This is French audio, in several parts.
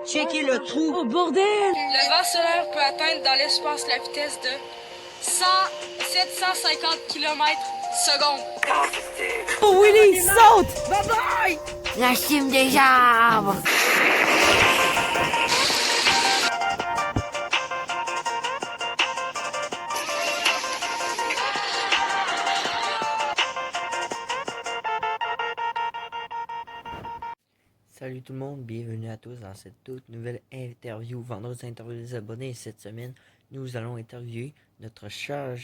Checkez le trou. Oh bordel! Le vent solaire peut atteindre dans l'espace la vitesse de 750 km/s. Oh Willy, saute! Bye bye! La cime des arbres. Salut tout le monde, bienvenue à tous dans cette toute nouvelle interview, vendredi interview des abonnés. Cette semaine, nous allons interviewer notre cher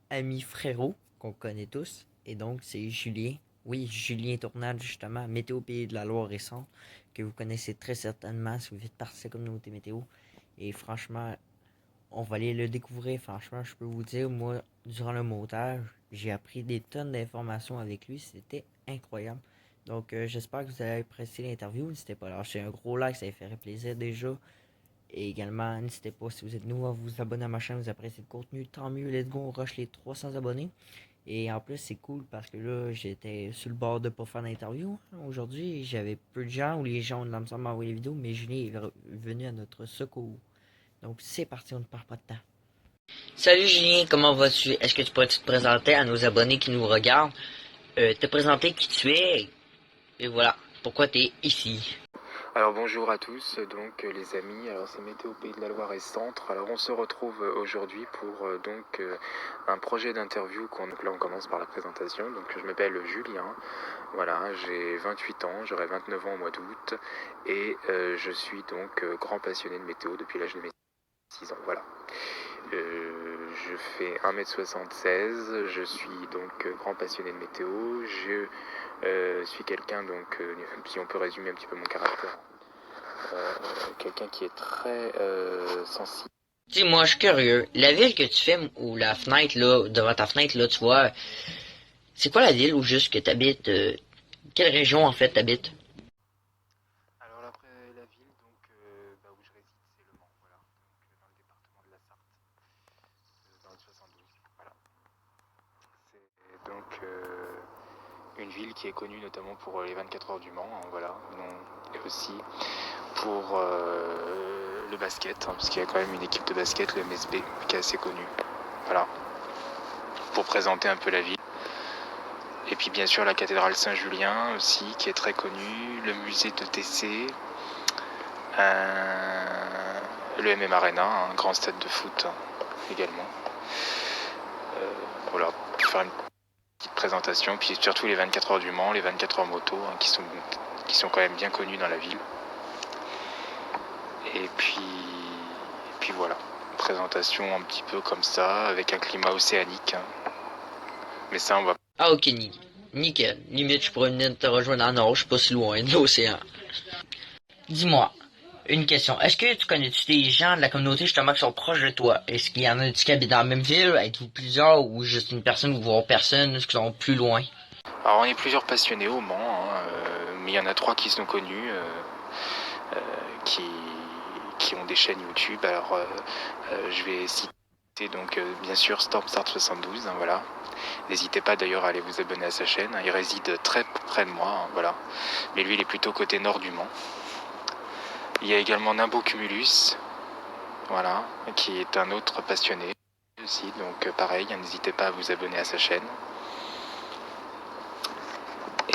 ami frérot, qu'on connaît tous, et donc c'est Julien. Oui, Julien Tournade, justement, Météo Pays de la Loire et Centre, que vous connaissez très certainement si vous faites partie de la communauté météo. Et franchement, on va aller le découvrir. Franchement, je peux vous dire, moi, durant le montage, j'ai appris des tonnes d'informations avec lui, c'était incroyable. Donc, j'espère que vous avez apprécié l'interview. N'hésitez pas à lâcher un gros like, ça me ferait plaisir déjà. Et également, n'hésitez pas, si vous êtes nouveau, à vous abonner à ma chaîne, vous appréciez le contenu, tant mieux, let's go, on rush les 300 abonnés. Et en plus, c'est cool parce que là, j'étais sur le bord de pas faire d'interview. Aujourd'hui, j'avais peu de gens, ou les gens ont de la misère à m'envoyer les vidéos, mais Julien est venu à notre secours. Donc, c'est parti, on ne perd pas de temps. Salut Julien, comment vas-tu? Est-ce que tu pourrais te présenter à nos abonnés qui nous regardent? Te présenter qui tu es? Et voilà, pourquoi tu es ici. Alors bonjour à tous, donc les amis, alors c'est Météo Pays de la Loire et Centre. Alors on se retrouve aujourd'hui pour un projet d'interview. Là on commence par la présentation. Donc je m'appelle Julien, voilà, j'ai 28 ans, j'aurai 29 ans au mois d'août et je suis donc grand passionné de météo depuis l'âge de mes 6 ans, voilà. Je fais 1m76, je suis donc grand passionné de météo, je suis quelqu'un donc, si on peut résumer un petit peu mon caractère, quelqu'un qui est très sensible. Dis-moi, je suis curieux, la ville que tu filmes, ou la fenêtre là, devant ta fenêtre là, tu vois, c'est quoi la ville où juste que tu habites, quelle région en fait t'habites? Alors après la ville donc, où je réside, c'est Le Mans, voilà, donc, dans le département de la Sarthe, dans le 72, voilà. C'est donc une ville qui est connue notamment pour les 24 heures du Mans, hein, voilà, et aussi pour le basket, hein, parce qu'il y a quand même une équipe de basket, le MSB, qui est assez connue, voilà, pour présenter un peu la ville. Et puis bien sûr la cathédrale Saint-Julien aussi, qui est très connue, le musée de TC, le MM Arena, un grand stade de foot également. Voilà, pour faire une petite présentation, puis surtout les 24 heures du Mans, les 24 heures moto, hein, qui sont quand même bien connus dans la ville. Et puis voilà, présentation un petit peu comme ça, avec un climat océanique, hein. Mais ça on va... Ah ok, nickel, limite je pourrais venir te rejoindre en nord, je suis pas si loin de l'océan. Dis-moi, une question, est-ce que tu connais-tu des gens de la communauté justement qui sont proches de toi? Est-ce qu'il y en a qui habitent dans la même ville, êtes-vous plusieurs, ou juste une personne, ou voire personne, qui sont plus loin? Alors on est plusieurs passionnés au Mans, hein, mais il y en a 3 qui sont connus, qui ont des chaînes YouTube. Alors je vais citer donc bien sûr Stormstart72, hein, voilà. N'hésitez pas d'ailleurs à aller vous abonner à sa chaîne, hein, il réside très près de moi, hein, voilà. Mais lui il est plutôt côté nord du Mans. Il y a également Nimbo Cumulus, voilà, qui est un autre passionné aussi, donc pareil, hein, n'hésitez pas à vous abonner à sa chaîne.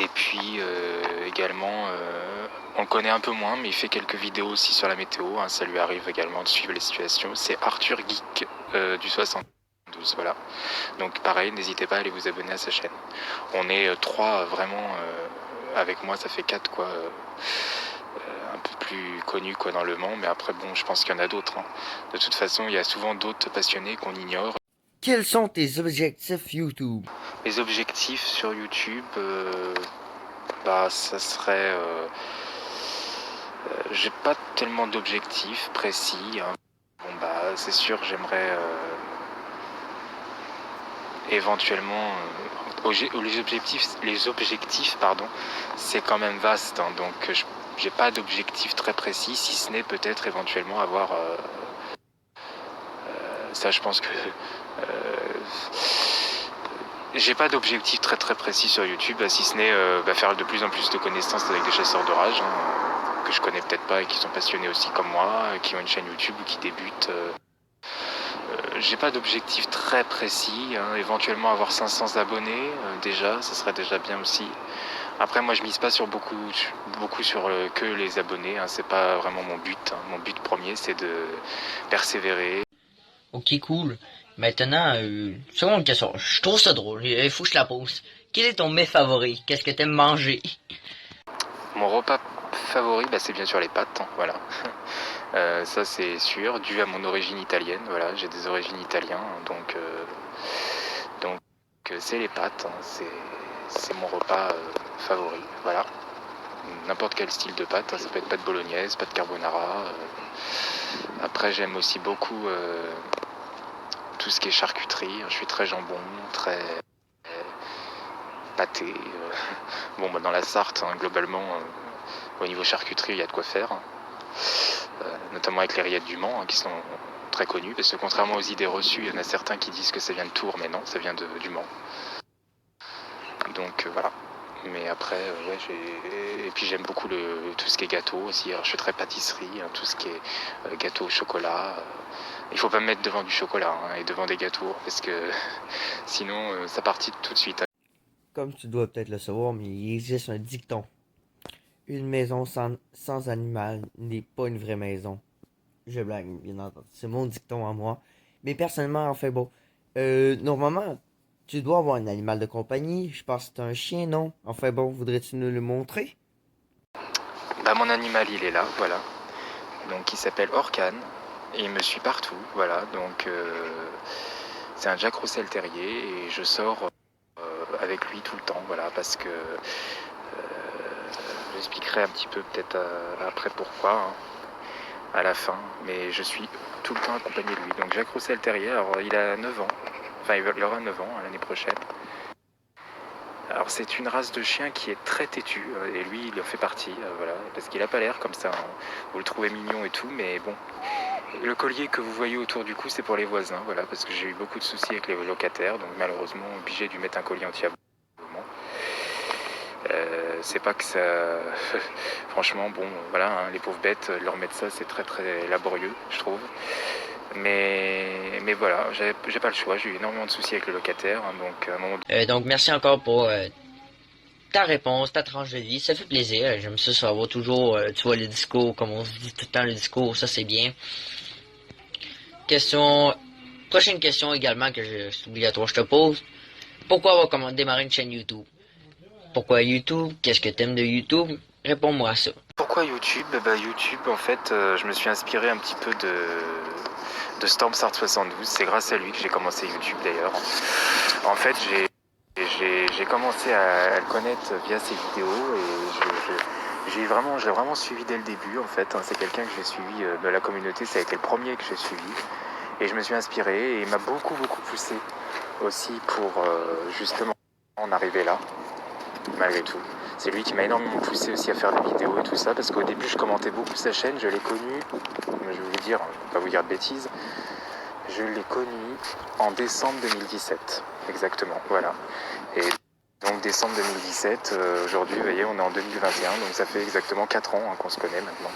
Et puis également, on le connaît un peu moins, mais il fait quelques vidéos aussi sur la météo, hein, ça lui arrive également de suivre les situations. C'est Arthur Geek du 72, voilà. Donc pareil, n'hésitez pas à aller vous abonner à sa chaîne. On est 3 vraiment, avec moi ça fait 4 quoi, un peu plus connus quoi dans le Mans, mais après bon, je pense qu'il y en a d'autres, hein. De toute façon, il y a souvent d'autres passionnés qu'on ignore. Quels sont tes objectifs YouTube? Les objectifs sur YouTube, ça serait... j'ai pas tellement d'objectifs précis, hein. Bon c'est sûr, j'aimerais éventuellement... les objectifs, pardon, c'est quand même vaste, hein, donc j'ai pas d'objectif très précis, si ce n'est peut-être éventuellement avoir... ça je pense que... J'ai pas d'objectif très très précis sur YouTube, si ce n'est faire de plus en plus de connaissances avec des chasseurs d'orage, que je connais peut-être pas et qui sont passionnés aussi comme moi, qui ont une chaîne YouTube ou qui débutent. J'ai pas d'objectif très précis, éventuellement avoir 500 abonnés, déjà, ça serait déjà bien aussi. Après moi je mise pas sur beaucoup sur que les abonnés, c'est pas vraiment mon but. Mon but premier c'est de persévérer. Ok, cool. Maintenant, seconde question. Je trouve ça drôle. Il faut que je la pose. Quel est ton mets favori? Qu'est-ce que t'aimes manger? Mon repas favori, c'est bien sûr les pâtes, voilà. Ça c'est sûr, dû à mon origine italienne, voilà, j'ai des origines italiennes, donc c'est les pâtes, c'est mon repas favori, voilà. N'importe quel style de pâte, ça peut être pâte bolognaise, pâte carbonara. Après j'aime aussi beaucoup tout ce qui est charcuterie, je suis très jambon, très pâté. Dans la Sarthe, globalement, au niveau charcuterie, il y a de quoi faire. Notamment avec les rillettes du Mans, qui sont très connues, parce que contrairement aux idées reçues, il y en a certains qui disent que ça vient de Tours, mais non, ça vient du Mans. Donc voilà. Mais après, et puis j'aime beaucoup tout ce qui est gâteau aussi. Alors je suis très pâtisserie, tout ce qui est gâteau au chocolat. Il faut pas me mettre devant du chocolat et devant des gâteaux, parce que sinon ça partit tout de suite. Comme tu dois peut-être le savoir, mais il existe un dicton. Une maison sans animal n'est pas une vraie maison. Je blague, bien entendu. C'est mon dicton à moi. Mais personnellement, normalement, tu dois avoir un animal de compagnie. Je pense que c'est un chien, non? Voudrais-tu nous le montrer? Mon animal, il est là, voilà. Donc, il s'appelle Orkan. Et il me suit partout, voilà. Donc, c'est un Jack Russell Terrier. Et je sors avec lui tout le temps, voilà. Parce que... j'expliquerai un petit peu peut-être après pourquoi, à la fin. Mais je suis tout le temps accompagné de lui. Donc, Jack Russell Terrier, alors il a 9 ans. Enfin, il aura 9 ans l'année prochaine. Alors c'est une race de chien qui est très têtue, et lui il en fait partie, voilà, parce qu'il a pas l'air comme ça, vous le trouvez mignon et tout, mais bon. Le collier que vous voyez autour du cou c'est pour les voisins, voilà, parce que j'ai eu beaucoup de soucis avec les locataires, donc malheureusement obligé de lui mettre un collier anti-abonnement. C'est pas que ça... Franchement, voilà, les pauvres bêtes, leur mettre ça c'est très très laborieux, je trouve. Mais voilà, j'ai pas le choix, j'ai eu énormément de soucis avec le locataire, donc à un moment donné... Donc merci encore pour ta réponse, ta tranche de vie, ça fait plaisir. J'aime ça savoir toujours, tu vois, le discours, comme on se dit tout le temps, le discours, ça c'est bien. Prochaine question également c'est obligatoire, je te pose. Pourquoi avoir démarrer une chaîne YouTube? Pourquoi YouTube? Qu'est-ce que t'aimes de YouTube? Réponds-moi à ça. Pourquoi YouTube? YouTube, en fait, je me suis inspiré un petit peu de Stormsart72. C'est grâce à lui que j'ai commencé YouTube d'ailleurs. En fait, j'ai commencé à le connaître via ses vidéos et je l'ai vraiment suivi dès le début en fait. C'est quelqu'un que j'ai suivi de la communauté, ça a été le premier que j'ai suivi. Et je me suis inspiré et il m'a beaucoup poussé aussi pour justement en arriver là, malgré tout. C'est lui qui m'a énormément poussé aussi à faire des vidéos et tout ça, parce qu'au début je commentais beaucoup sa chaîne, je l'ai connu, je vais vous dire, je vais pas vous dire de bêtises, je l'ai connu en décembre 2017, exactement, voilà. Et donc décembre 2017, aujourd'hui, vous voyez, on est en 2021, donc ça fait exactement 4 ans qu'on se connaît maintenant.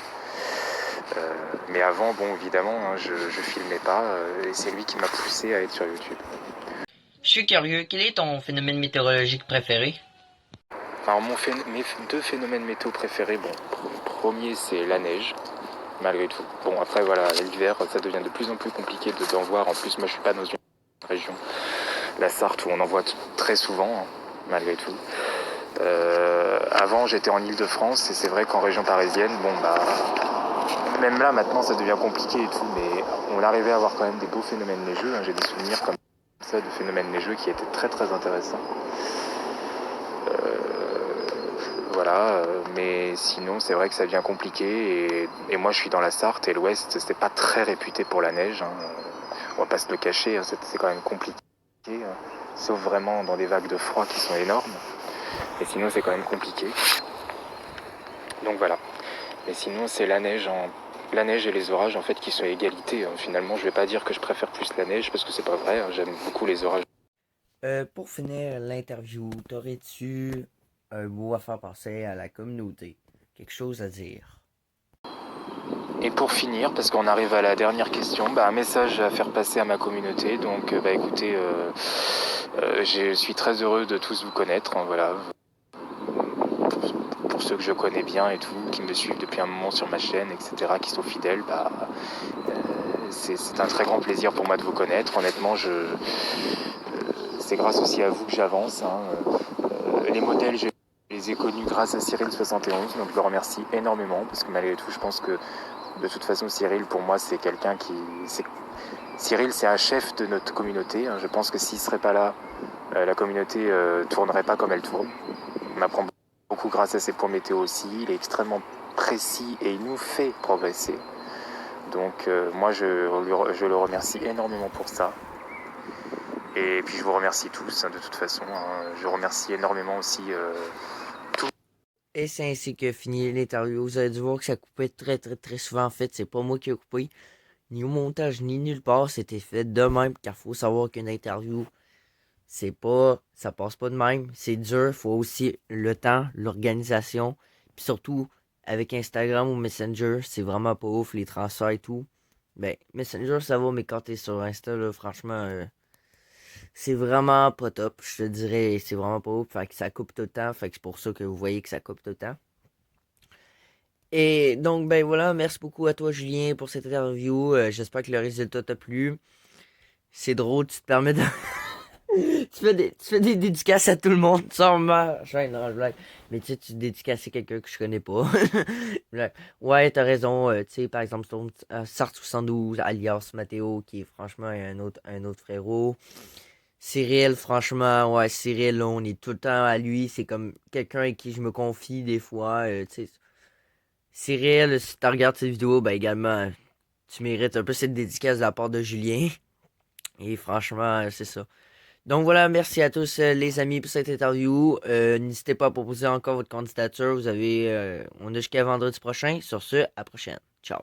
Mais avant, évidemment, je filmais pas, et c'est lui qui m'a poussé à être sur YouTube. Je suis curieux, quel est ton phénomène météorologique préféré? Alors mes 2 phénomènes météo préférés, premier c'est la neige, malgré tout. Après voilà, l'hiver ça devient de plus en plus compliqué d'en voir. En plus moi je suis pas dans une région, la Sarthe, où on en voit très souvent, malgré tout. Avant j'étais en Île-de-France et c'est vrai qu'en région parisienne, même là maintenant ça devient compliqué et tout, mais on arrivait à avoir quand même des beaux phénomènes neigeux. J'ai des souvenirs comme ça de phénomènes neigeux qui étaient très très intéressants. Voilà, mais sinon c'est vrai que ça devient compliqué et moi je suis dans la Sarthe et l'Ouest c'est pas très réputé pour la neige, on va pas se le cacher, c'est quand même compliqué, sauf vraiment dans des vagues de froid qui sont énormes, et sinon c'est quand même compliqué, donc voilà. Mais sinon c'est la neige et les orages en fait qui sont à égalité, finalement je vais pas dire que je préfère plus la neige parce que c'est pas vrai, j'aime beaucoup les orages. Pour finir l'interview, t'aurais-tu un mot à faire passer à la communauté? Quelque chose à dire? Et pour finir, parce qu'on arrive à la dernière question, un message à faire passer à ma communauté. Donc écoutez, je suis très heureux de tous vous connaître. Hein, voilà. Pour ceux que je connais bien et tout, qui me suivent depuis un moment sur ma chaîne, etc., qui sont fidèles, c'est un très grand plaisir pour moi de vous connaître. Honnêtement, c'est grâce aussi à vous que j'avance. Hein. Les modèles, je les ai connus grâce à Cyril71, donc je le remercie énormément, parce que malgré tout, je pense que de toute façon, Cyril, pour moi, c'est quelqu'un qui... Cyril, c'est un chef de notre communauté. Hein. Je pense que s'il ne serait pas là, la communauté tournerait pas comme elle tourne. On apprend beaucoup grâce à ses points météo aussi. Il est extrêmement précis et il nous fait progresser. Donc moi, je le remercie énormément pour ça. Et puis je vous remercie tous, hein, de toute façon. Hein. Je remercie énormément aussi tout. Et c'est ainsi que finit l'interview. Vous avez dû voir que ça coupait très très très souvent. En fait, c'est pas moi qui ai coupé. Ni au montage, ni nulle part. C'était fait de même. Car faut savoir qu'une interview, ça passe pas de même. C'est dur. Faut aussi le temps, l'organisation. Puis surtout, avec Instagram ou Messenger, c'est vraiment pas ouf, les transferts et tout. Messenger, ça va, mais quand t'es sur Insta, là, franchement, c'est vraiment pas top. Je te dirais, c'est vraiment pas ouf. Fait que ça coupe tout le temps. Fait que c'est pour ça que vous voyez que ça coupe tout le temps. Et donc, voilà, merci beaucoup à toi, Julien, pour cette interview. J'espère que le résultat t'a plu. C'est drôle, tu te permets de... tu fais des dédicaces à tout le monde, sans machin, non, blague. Mais tu sais, tu dédicaces à quelqu'un que je connais pas. Blague. Ouais, t'as raison. Tu sais, par exemple, Sart72, alias Mathéo, qui est franchement un autre frérot. Cyril, franchement, ouais, Cyril, là, on est tout le temps à lui. C'est comme quelqu'un avec qui je me confie des fois. Tu sais, Cyril, si tu regardes cette vidéo, également, tu mérites un peu cette dédicace de la part de Julien. Et franchement, c'est ça. Donc voilà, merci à tous les amis pour cette interview. N'hésitez pas à proposer encore votre candidature. On a jusqu'à vendredi prochain. Sur ce, à la prochaine. Ciao.